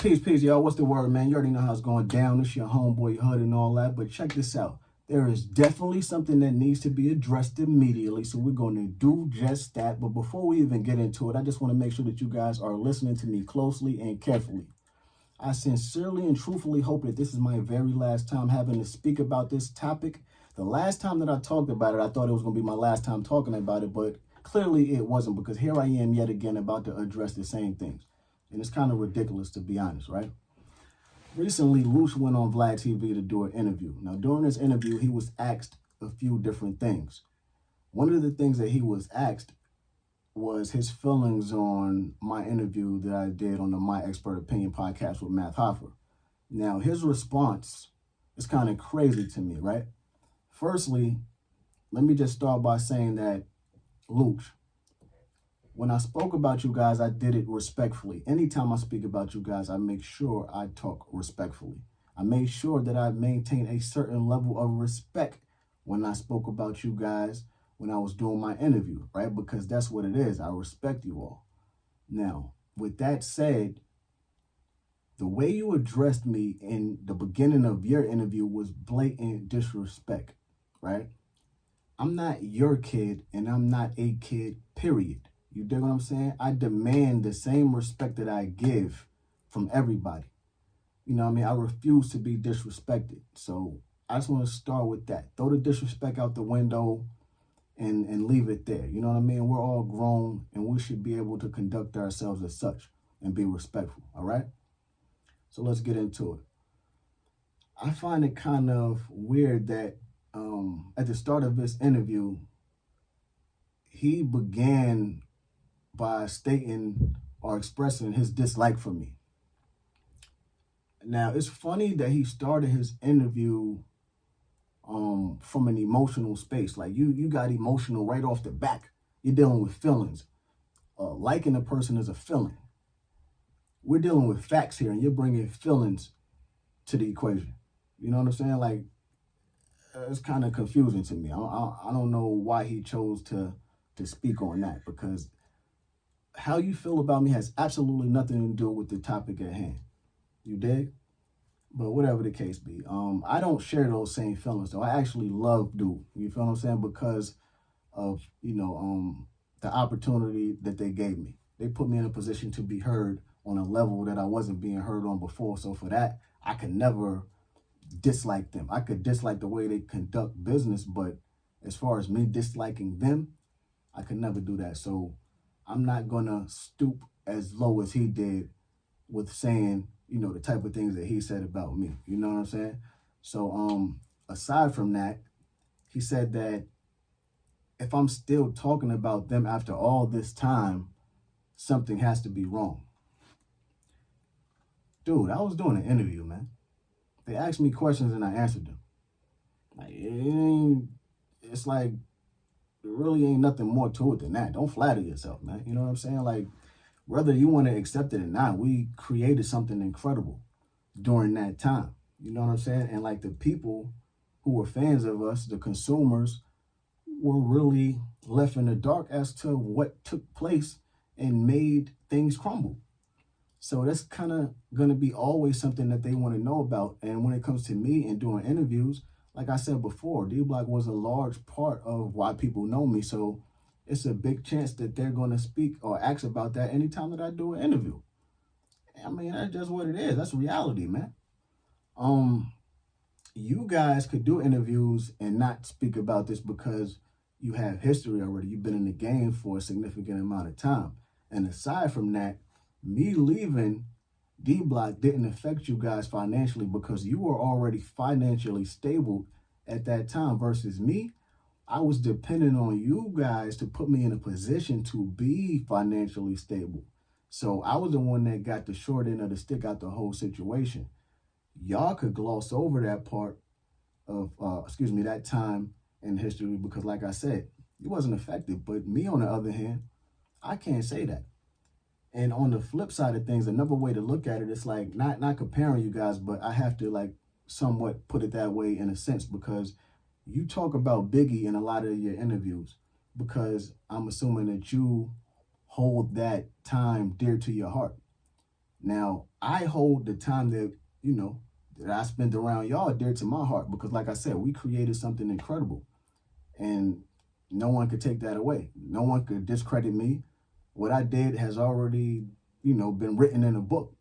Peace, y'all. What's the word, man? You already know how it's going down. It's your homeboy Hood and all that. But check this out. There is definitely something that needs to be addressed immediately. So we're going to do just that. But before we even get into it, I just want to make sure that you guys are listening to me closely and carefully. I sincerely and truthfully hope that this is my very last time having to speak about this topic. The last time that I talked about it, I thought it was going to be my last time talking about it. But clearly it wasn't, because here I am yet again about to address the same things. And it's kind of ridiculous, to be honest, right? Recently, Louch went on Vlad TV to do an interview. Now, during this interview, he was asked a few different things. One of the things that he was asked was his feelings on my interview that I did on the My Expert Opinion podcast with Matt Hoffer. Now, his response is kind of crazy to me, right? Firstly, let me just start by saying that, Louch, when I spoke about you guys, I did it respectfully. Anytime I speak about you guys, I make sure I talk respectfully. I made sure that I maintain a certain level of respect when I spoke about you guys when I was doing my interview, right? Because that's what it is. I respect you all. Now, with that said, the way you addressed me in the beginning of your interview was blatant disrespect, right? I'm not your kid and I'm not a kid, period. You dig what I'm saying? I demand the same respect that I give from everybody. You know what I mean? I refuse to be disrespected. So I just want to start with that. Throw the disrespect out the window and leave it there. You know what I mean? We're all grown and we should be able to conduct ourselves as such and be respectful. All right? So let's get into it. I find it kind of weird that at the start of this interview, he began by stating or expressing his dislike for me. Now, it's funny that he started his interview from an emotional space. Like you got emotional right off the back. You're dealing with feelings. Liking a person is a feeling. We're dealing with facts here, and you're bringing feelings to the equation. You know what I'm saying? Like, it's kind of confusing to me. I don't know why he chose to speak on that, because how you feel about me has absolutely nothing to do with the topic at hand. You dig? But whatever the case be, I don't share those same feelings, though. I actually love Jhood. You feel what I'm saying? Because of, the opportunity that they gave me. They put me in a position to be heard on a level that I wasn't being heard on before. So for that, I could never dislike them. I could dislike the way they conduct business, but as far as me disliking them, I could never do that. So I'm not going to stoop as low as he did with saying, the type of things that he said about me. You know what I'm saying? So aside from that, he said that if I'm still talking about them after all this time, something has to be wrong. Dude, I was doing an interview, man. They asked me questions and I answered them. Like, it's like, there really ain't nothing more to it than that. Don't flatter yourself, man. You know what I'm saying? Like, whether you want to accept it or not, we created something incredible during that time. You know what I'm saying? And like, the people who were fans of us, the consumers, were really left in the dark as to what took place and made things crumble. So that's kind of going to be always something that they want to know about. And when it comes to me and doing interviews, like I said before, D-Block was a large part of why people know me. So it's a big chance that they're going to speak or ask about that anytime that I do an interview. I mean, that's just what it is. That's reality, man. You guys could do interviews and not speak about this because you have history already. You've been in the game for a significant amount of time. And aside from that, me leaving D-Block didn't affect you guys financially because you were already financially stable at that time versus me. I was dependent on you guys to put me in a position to be financially stable. So I was the one that got the short end of the stick out the whole situation. Y'all could gloss over that part of, that time in history because, like I said, it wasn't affected. But me, on the other hand, I can't say that. And on the flip side of things, another way to look at it, it's like not comparing you guys, but I have to like somewhat put it that way in a sense because you talk about Biggie in a lot of your interviews because I'm assuming that you hold that time dear to your heart. Now, I hold the time that, that I spent around y'all dear to my heart because, like I said, we created something incredible. And no one could take that away. No one could discredit me. What I did has already, been written in a book.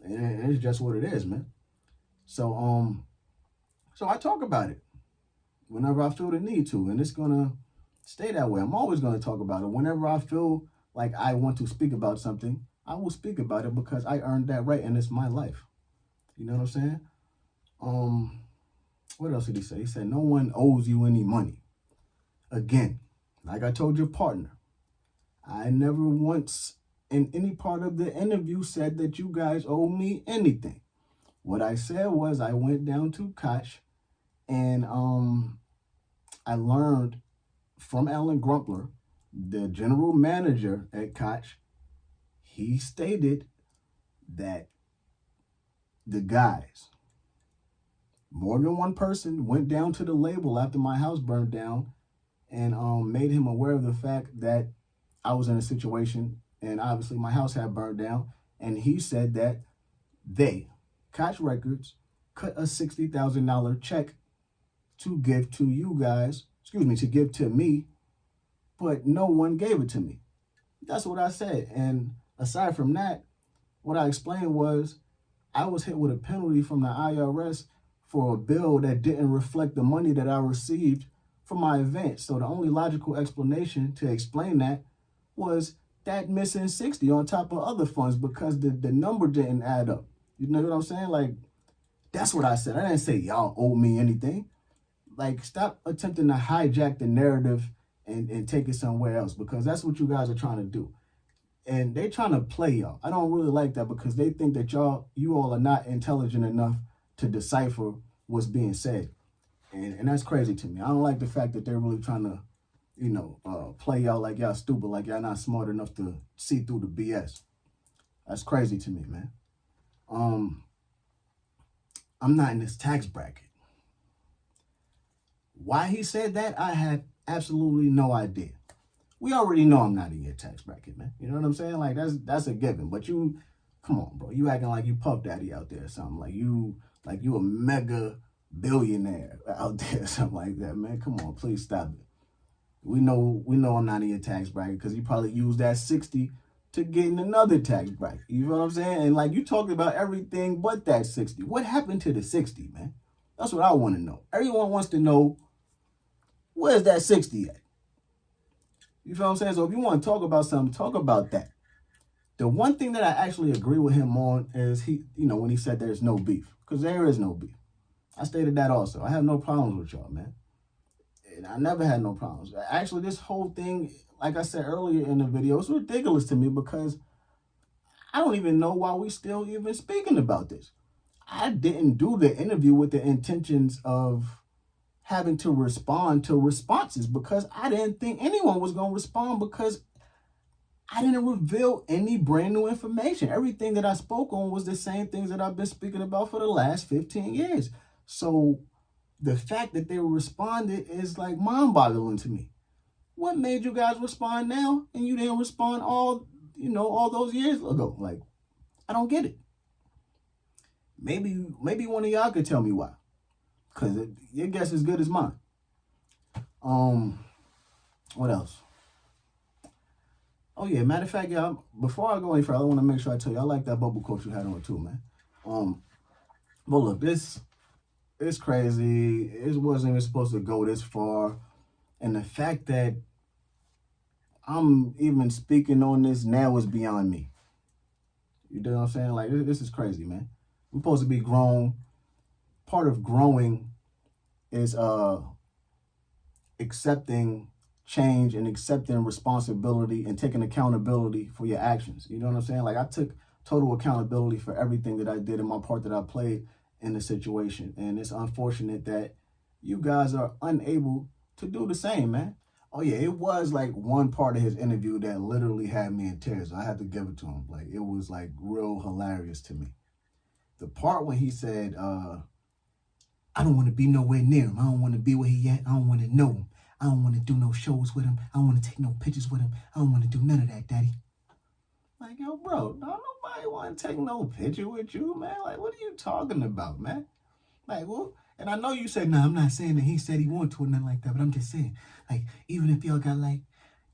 And it's just what it is, man. So I talk about it whenever I feel the need to, and it's gonna stay that way. I'm always gonna talk about it. Whenever I feel like I want to speak about something, I will speak about it because I earned that right and it's my life. You know what I'm saying? What else did he say? He said, no one owes you any money. Again, like I told your partner, I never once in any part of the interview said that you guys owe me anything. What I said was I went down to Koch and I learned from Alan Grumpler, the general manager at Koch. He stated that the guys, more than one person, went down to the label after my house burned down and made him aware of the fact that I was in a situation and obviously my house had burned down. And he said that they, Koch Records, cut a $60,000 check to give to you guys, to give to me, but no one gave it to me. That's what I said. And aside from that, what I explained was I was hit with a penalty from the IRS for a bill that didn't reflect the money that I received for my event. So the only logical explanation to explain that was that missing 60 on top of other funds because the number didn't add up. You know what I'm saying? Like, that's what I said. I didn't say y'all owe me anything. Like, stop attempting to hijack the narrative and take it somewhere else because that's what you guys are trying to do. And they trying to play y'all. I don't really like that because they think that you all are not intelligent enough to decipher what's being said. And that's crazy to me. I don't like the fact that they're really trying to, play y'all like y'all stupid, like y'all not smart enough to see through the BS. That's crazy to me, man. I'm not in this tax bracket. Why he said that, I have absolutely no idea. We already know I'm not in your tax bracket, man. You know what I'm saying? Like, that's a given. But you, come on, bro. You acting like you Puff Daddy out there or something. Like you a mega billionaire out there or something like that, man. Come on, please stop it. We know I'm not in your tax bracket because you probably used that 60 to get in another tax bracket. You know what I'm saying? And like, you talking about everything but that 60. What happened to the 60, man? That's what I want to know. Everyone wants to know, where's that 60 at? You feel what I'm saying? So if you want to talk about something, talk about that. The one thing that I actually agree with him on is when he said there's no beef, because there is no beef. I stated that also. I have no problems with y'all, man. And I never had no problems. Actually, this whole thing, like I said earlier in the video, it's ridiculous to me because I don't even know why we still even speaking about this. I didn't do the interview with the intentions of having to respond to responses because I didn't think anyone was going to respond because I didn't reveal any brand new information. Everything that I spoke on was the same things that I've been speaking about for the last 15 years. So the fact that they responded is like mind-boggling to me. What made you guys respond now and you didn't respond all those years ago? Like, I don't get it. Maybe one of y'all could tell me why. Because your guess is good as mine. What else? Oh, yeah, matter of fact, y'all, before I go any further, I want to make sure I tell you, I like that bubble coat you had on too, man. But look, it's crazy. It wasn't even supposed to go this far. And the fact that I'm even speaking on this now is beyond me. You know what I'm saying? Like, this is crazy, man. We're supposed to be grown. Part of growing is accepting change and accepting responsibility and taking accountability for your actions. You know what I'm saying? Like, I took total accountability for everything that I did and my part that I played in the situation. And it's unfortunate that you guys are unable to do the same, man. Oh, yeah, it was like one part of his interview that literally had me in tears. I had to give it to him. Like, it was like real hilarious to me. The part when he said, I don't want to be nowhere near him. I don't want to be where he at. I don't want to know him. I don't want to do no shows with him. I don't want to take no pictures with him. I don't want to do none of that, Daddy. Like, yo, bro, don't nobody want to take no picture with you, man. Like, what are you talking about, man? Like, well, and I know you said, no, I'm not saying that he said he wanted to or nothing like that, but I'm just saying, like, even if y'all got, like,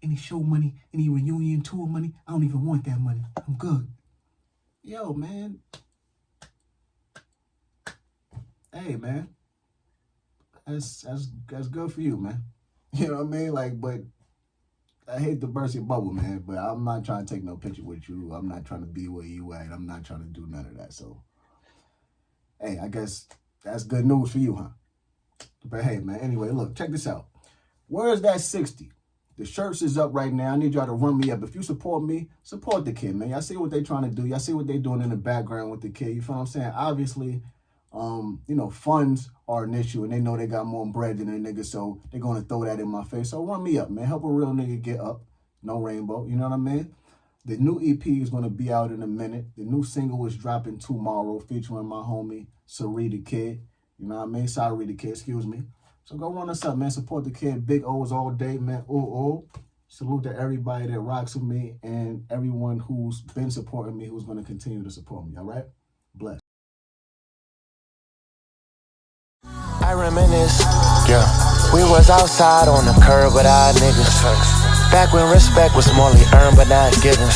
any show money, any reunion tour money, I don't even want that money. I'm good. Yo, man. Hey, man. That's good for you, man. You know what I mean? Like, but I hate to burst your bubble, man, but I'm not trying to take no picture with you. I'm not trying to be where you at. I'm not trying to do none of that. So, hey, I guess that's good news for you, huh? But hey, man, anyway, look, check this out. Where's that 60? The shirts is up right now. I need y'all to run me up. If you support me, support the kid, man. Y'all see what they trying to do. Y'all see what they doing in the background with the kid. You feel what I'm saying? Obviously, you know, funds are an issue, and they know they got more bread than a nigga, so they're going to throw that in my face. So run me up, man. Help a real nigga get up. No rainbow. You know what I mean? The new EP is going to be out in a minute. The new single is dropping tomorrow, featuring my homie, Sari the Kid. You know what I mean? Sorry the Kid, excuse me. So go run us up, man. Support the kid. Big O's all day, man. Ooh. Salute to everybody that rocks with me and everyone who's been supporting me, who's going to continue to support me, all right? Bless. I reminisce, yeah. We was outside on the curb with our niggas. Back when respect was morely earned but not given.